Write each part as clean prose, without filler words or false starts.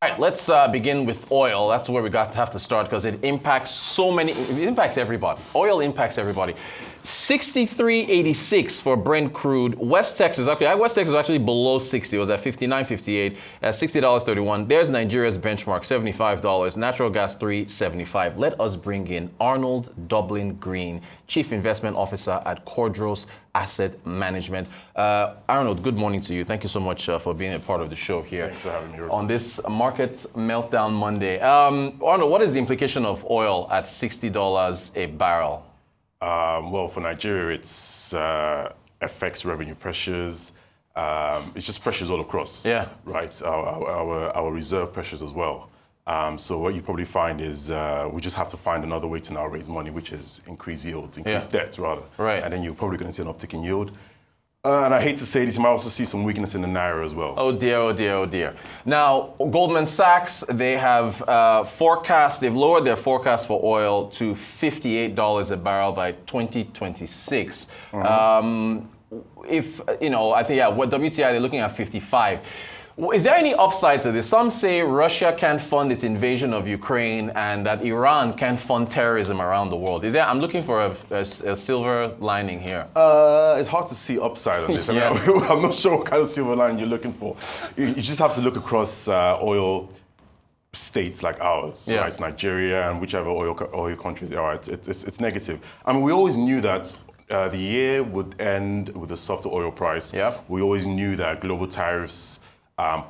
All right, let's begin with oil. That's where we have to start because it impacts it impacts everybody. Oil impacts everybody. 63.86 for Brent crude. West Texas was actually below 60. It was at 59.58 at $60.31. There's Nigeria's benchmark, $75. Natural gas, $3.75. Let us bring in Arnold Dublin-Green, Chief Investment Officer at Cordros Asset Management. Arnold, good morning to you. Thank you so much for being a part of the show here. Thanks for having me, on this market meltdown Monday. Arnold, what is the implication of oil at $60 a barrel? Well, for Nigeria, it's affects revenue pressures. It's just pressures all across. Yeah. Right. Our reserve pressures as well. So what you probably find is we just have to find another way to now raise money, which is increase yields, increase debts rather. Right. And then you're probably going to see an uptick in yield. And I hate to say this, you might also see some weakness in the Naira as well. Oh dear, oh dear, oh dear. Now, Goldman Sachs, they have they've lowered their forecast for oil to $58 a barrel by 2026. Mm-hmm. I think, what WTI, they're looking at 55. Is there any upside to this? Some say Russia can't fund its invasion of Ukraine and that Iran can't fund terrorism around the world. I'm looking for a silver lining here. It's hard to see upside on this. Yeah. I'm not sure what kind of silver lining you're looking for. You just have to look across oil states like ours, Yeah. right? Nigeria and whichever oil countries are. It's negative. I mean, we always knew that the year would end with a softer oil price. Yeah. We always knew that global tariffs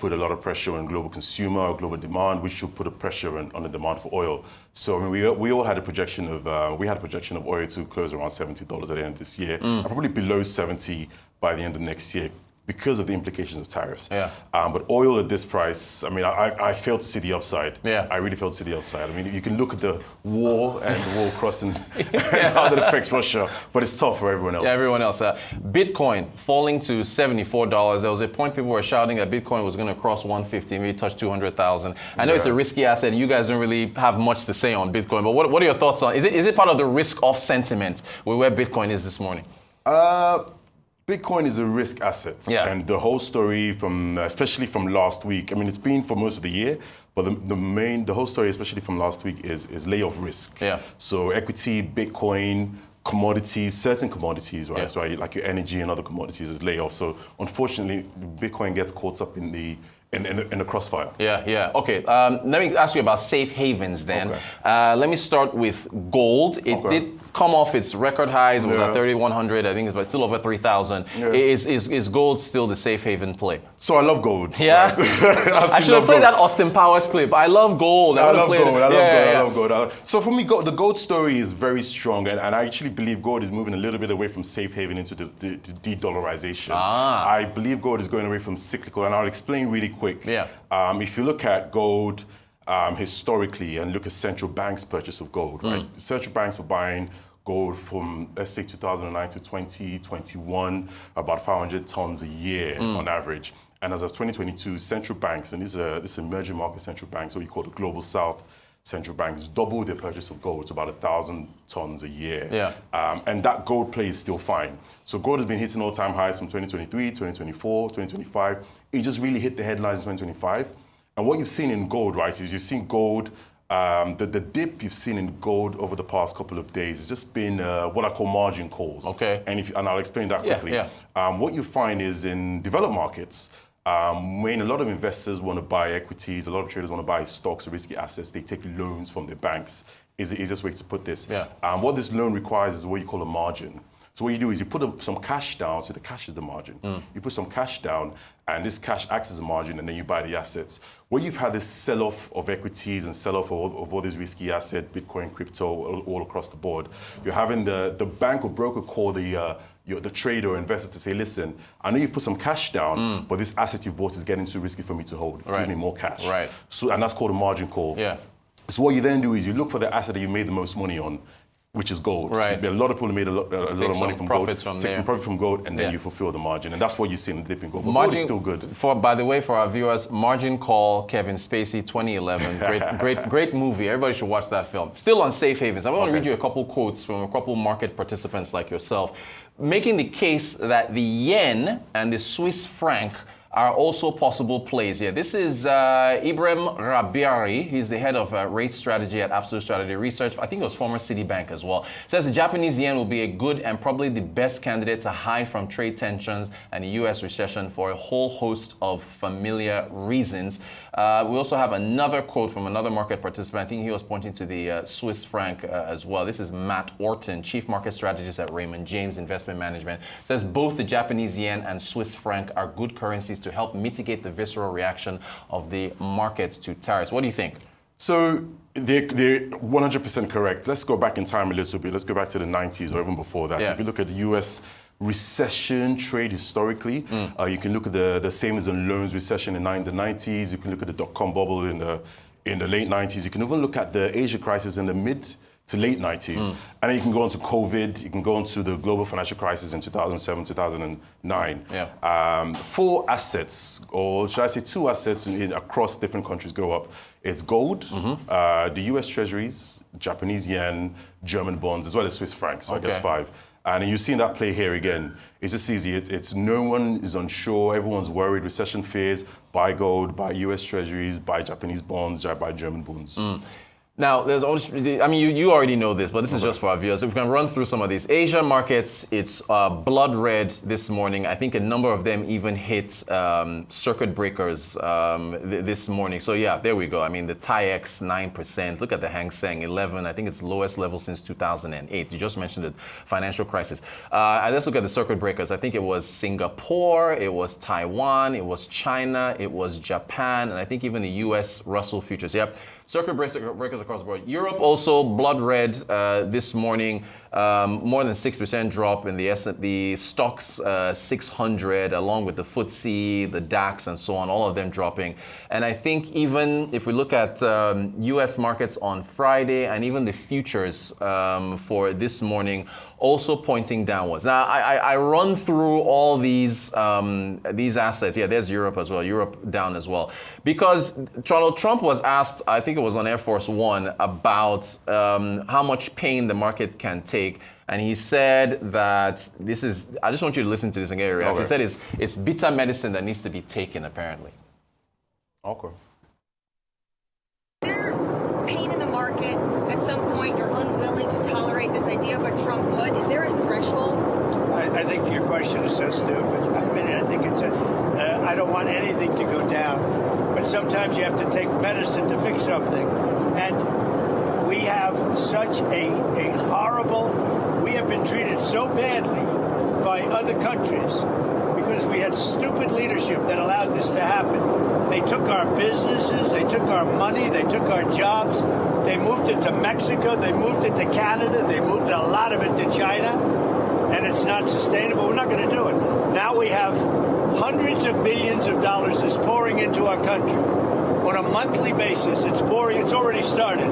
put a lot of pressure on global consumer, global demand, which should put a pressure on the demand for oil. So I mean, we all had a projection of oil to close around $70 at the end of this year, and probably below 70 by the end of next year, because of the implications of tariffs. Yeah. But oil at this price, I mean, I fail to see the upside. Yeah. I really fail to see the upside. I mean, you can look at the war and the war crossing and how that affects Russia, but it's tough for everyone else. Yeah, everyone else. Bitcoin falling to $74. There was a point people were shouting that Bitcoin was going to cross 150, maybe touch 200,000. I know it's a risky asset. You guys don't really have much to say on Bitcoin, but what are your thoughts on? Is it part of the risk-off sentiment with where Bitcoin is this morning? Bitcoin is a risk asset, Yeah. and the whole story especially from last week, I mean, it's been for most of the year, but the whole story, especially from last week, is layoff risk. Yeah. So equity, Bitcoin, commodities, certain commodities, right? Yeah. So like your energy and other commodities is layoff. So unfortunately, Bitcoin gets caught up in the crossfire. Yeah. Okay, let me ask you about safe havens then. Okay. Let me start with gold. It did come off its record highs. It was at 3,100. I think it's still over 3,000. Yeah. Is gold still the safe haven play? So I love gold. Yeah? Right? I should have played that Austin Powers clip. I love gold. I love gold. I love gold. So for me, the gold story is very strong, and I actually believe gold is moving a little bit away from safe haven into the de-dollarization. I believe gold is going away from cyclical, and I'll explain really quick. Yeah. If you look at gold historically and look at central banks' purchase of gold, right? Central banks were buying gold from, let's say, 2009 to 2021, about 500 tons a year on average. And as of 2022, central banks, and this emerging market central banks, what you call the Global South central banks, doubled their purchase of gold to about 1,000 tons a year. Yeah. And that gold play is still fine. So gold has been hitting all-time highs from 2023, 2024, 2025. It just really hit the headlines in 2025. And what you've seen in gold, right, is you've seen gold, the dip you've seen in gold over the past couple of days has just been what I call margin calls. Okay. And I'll explain that quickly. Yeah. What you find is in developed markets, when a lot of investors want to buy equities, a lot of traders want to buy stocks or risky assets, they take loans from their banks, is the easiest way to put this. Yeah. What this loan requires is what you call a margin. So what you do is you put some cash down, so the cash is the margin. You put some cash down, and this cash acts as a margin, and then you buy the assets. Where you've had this sell-off of equities and sell-off of all these risky assets, Bitcoin, crypto, all across the board, you're having the bank or broker call the trader or investor to say, listen, I know you've put some cash down, but this asset you've bought is getting too risky for me to hold. Right. Give me more cash. Right. So, and that's called a margin call. Yeah. So what you then do is you look for the asset that you made the most money on, which is gold. Right. So a lot of people made a lot of money from gold. Take some profit from gold, and then you fulfill the margin. And that's what you see in the dip in gold. But gold is still good. By the way, for our viewers, Margin Call, Kevin Spacey, 2011. Great movie. Everybody should watch that film. Still on safe havens. I want to read you a couple quotes from a couple market participants like yourself, making the case that the yen and the Swiss franc are also possible plays here. This is Ibrahim Rabiari. He's the head of rate strategy at Absolute Strategy Research. I think it was former Citibank as well. Says the Japanese yen will be a good and probably the best candidate to hide from trade tensions and the U.S. recession for a whole host of familiar reasons. We also have another quote from another market participant. I think he was pointing to the Swiss franc as well. This is Matt Orton, Chief Market Strategist at Raymond James Investment Management. Says both the Japanese yen and Swiss franc are good currencies to help mitigate the visceral reaction of the markets to tariffs. What do you think? So they're 100% correct. Let's go back in time a little bit. Let's go back to the 90s or even before that. Yeah. If you look at the U.S. recession trade historically, you can look at the savings and loans recession in the 90s. You can look at the dot-com bubble in the late 90s. You can even look at the Asia crisis in the mid to late 90s. And then you can go on to COVID, you can go on to the global financial crisis in 2007, 2009. Yeah. 4 assets, or should I say 2 assets across different countries go up. It's gold, the US Treasuries, Japanese yen, German bonds, as well as Swiss francs, so I guess 5. And you've seen that play here again. It's just easy. It's no one is unsure. Everyone's worried. Recession fears. Buy gold, buy US Treasuries, buy Japanese bonds, buy German bonds. Now, there's always, I mean, you already know this, but this is just for our viewers. If we can run through some of these. Asia markets, it's blood red this morning. I think a number of them even hit circuit breakers this morning. So yeah, there we go. I mean, the TAIEX 9%. Look at the Hang Seng 11. I think it's lowest level since 2008. You just mentioned the financial crisis. Let's look at the circuit breakers. I think it was Singapore, it was Taiwan, it was China, it was Japan, and I think even the US Russell futures. Yep. Circuit breakers across the board. Europe also blood red this morning. More than 6% drop in the stocks 600, along with the FTSE, the DAX, and so on. All of them dropping. And I think even if we look at U.S. markets on Friday and even the futures for this morning, also pointing downwards. Now, I run through all these assets. Yeah, there's Europe as well. Europe down as well. Because Donald Trump was asked, I think it was on Air Force One, about how much pain the market can take. And he said that this is, I just want you to listen to this and get a reaction. Okay. He said it's bitter medicine that needs to be taken, apparently. Okay. Is there pain in the market at some point you're unwilling to tolerate this idea of a Trump put? Is there a threshold? I think your question is so stupid. I mean, I think it's I don't want anything to go down. But sometimes you have to take medicine to fix something. And we have such a horrible, we have been treated so badly by other countries because we had stupid leadership that allowed this to happen. They took our businesses, they took our money, they took our jobs, they moved it to Mexico, they moved it to Canada, they moved a lot of it to China, and it's not sustainable. We're not going to do it. Now we have hundreds of billions of dollars is pouring into our country. On a monthly basis, it's pouring, it's already started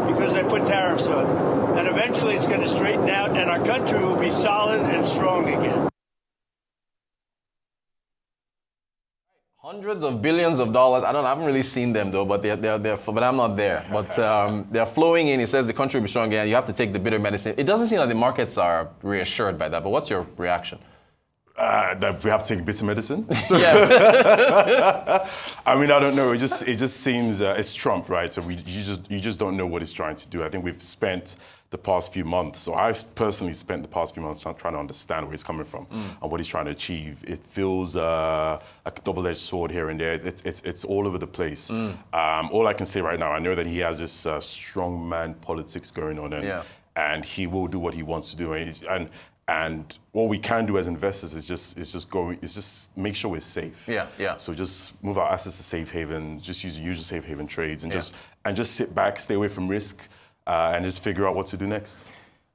because they put tariffs on. And eventually it's going to straighten out and our country will be solid and strong again. Hundreds of billions of dollars. I haven't really seen them though, but but I'm not there. But they're flowing in. He says the country will be strong again. You have to take the bitter medicine. It doesn't seem like the markets are reassured by that. But what's your reaction? That we have to take bitter medicine. So, Yeah. I mean, I don't know. It just seems it's Trump, right? So you just don't know what he's trying to do. I think we've spent the past few months. So I've personally spent the past few months trying to understand where he's coming from and what he's trying to achieve. It feels like a double-edged sword here and there. It's all over the place. All I can say right now, I know that he has this strongman politics going on, and he will do what he wants to do. And what we can do as investors is just make sure we're safe. Yeah. So just move our assets to safe haven, just use the usual safe haven trades, and just sit back, stay away from risk, and just figure out what to do next.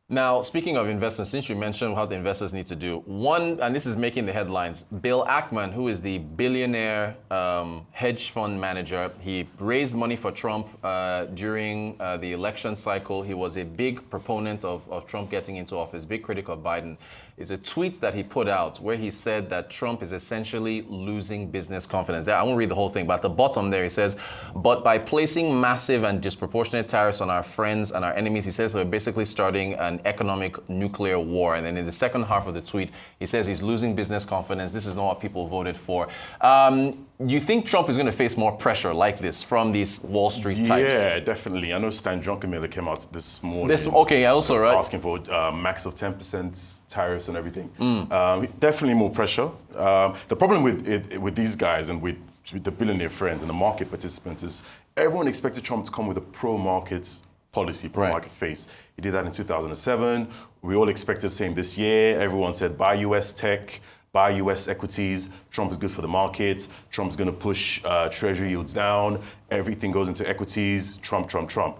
Now, speaking of investors, since you mentioned what the investors need to do, one, and this is making the headlines, Bill Ackman, who is the billionaire hedge fund manager, he raised money for Trump during the election cycle. He was a big proponent of Trump getting into office, big critic of Biden. is a tweet that he put out where he said that Trump is essentially losing business confidence. I won't read the whole thing, but at the bottom there he says, but by placing massive and disproportionate tariffs on our friends and our enemies, he says we're basically starting an economic nuclear war. And then in the second half of the tweet, he says he's losing business confidence. This is not what people voted for. You think Trump is going to face more pressure like this from these Wall Street types? Yeah, definitely. I know Stan Druckenmiller came out this morning. Also, right? Asking for max of 10% tariffs and everything. Definitely more pressure. The problem with these guys and with the billionaire friends and the market participants is everyone expected Trump to come with a pro-market policy, pro-market face. He did that in 2007. We all expected the same this year. Everyone said buy US tech, buy US equities. Trump is good for the markets. Trump's going to push treasury yields down. Everything goes into equities. Trump.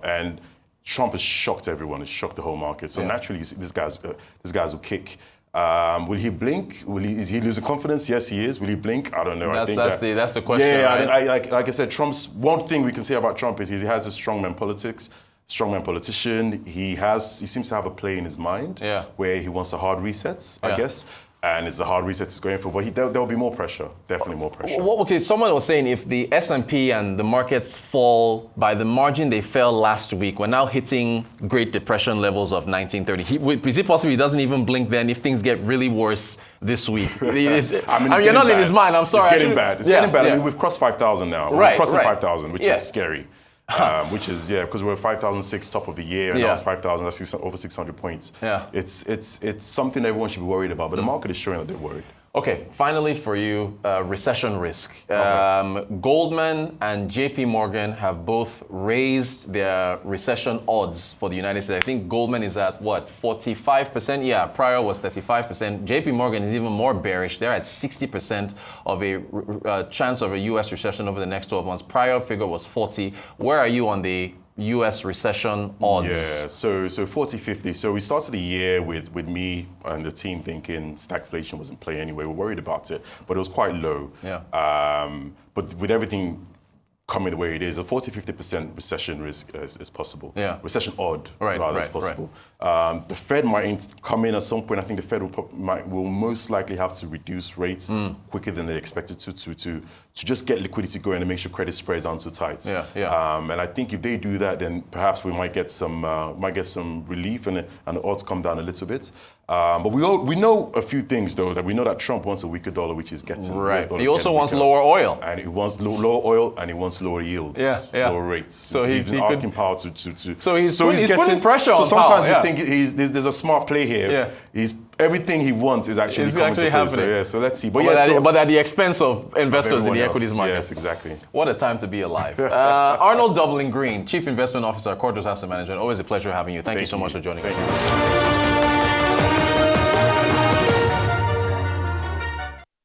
And Trump has shocked everyone. It's shocked the whole market. So naturally, you see these guys will kick. Will he blink? Is he losing confidence? Yes, he is. Will he blink? I don't know. That's the question. Yeah, right? like I said, Trump's one thing we can say about Trump is he has a strongman politician. He seems to have a play in his mind where he wants a hard resets, I guess. And it's the hard reset he's going for. But there'll be more pressure, definitely more pressure. Well, okay, someone was saying if the S&P and the markets fall by the margin they fell last week, we're now hitting Great Depression levels of 1930. Is it possible he doesn't even blink then if things get really worse this week? I mean, you're not in his mind, I'm sorry. It's getting bad. It's getting bad. I mean, we've crossed 5,000 now. We're crossing 5,000, which is scary. Which is, because we're 5,006 top of the year, and now it's 5,000, that's over 600 points. It's something everyone should be worried about, but the market is showing that they're worried. Okay, finally for you, recession risk. Goldman and JP Morgan have both raised their recession odds for the United States. I think Goldman is at, 45%? Yeah, prior was 35%. JP Morgan is even more bearish. They're at 60% of a chance of a U.S. recession over the next 12 months. Prior figure was 40. Where are you on the U.S. recession odds? Yeah, so 40-50. So we started the year with me and the team thinking stagflation was in play anyway. We're worried about it, but it was quite low. But with everything coming the way it is, a 40-50% recession risk is possible. Recession odd, rather, is possible. The Fed might come in at some point. I think the Fed will most likely have to reduce rates quicker than they expected to just get liquidity going and make sure credit spreads aren't too tight. And I think if they do that, then perhaps we might get some relief and the odds come down a little bit. But we know a few things though. That we know that Trump wants a weaker dollar, which is getting He also wants lower oil, and he wants lower oil, and he wants lower yields, lower rates. So he's asking power to. So he's putting pressure on power. So sometimes you think there's a smart play here. Everything he wants is actually coming to play. So let's see. But at the expense of investors in the equities market. Yes, exactly. What a time to be alive. Arnold Dublin-Green, Chief Investment Officer at Cordros Asset Management. Always a pleasure having you. Thank you so much for joining us.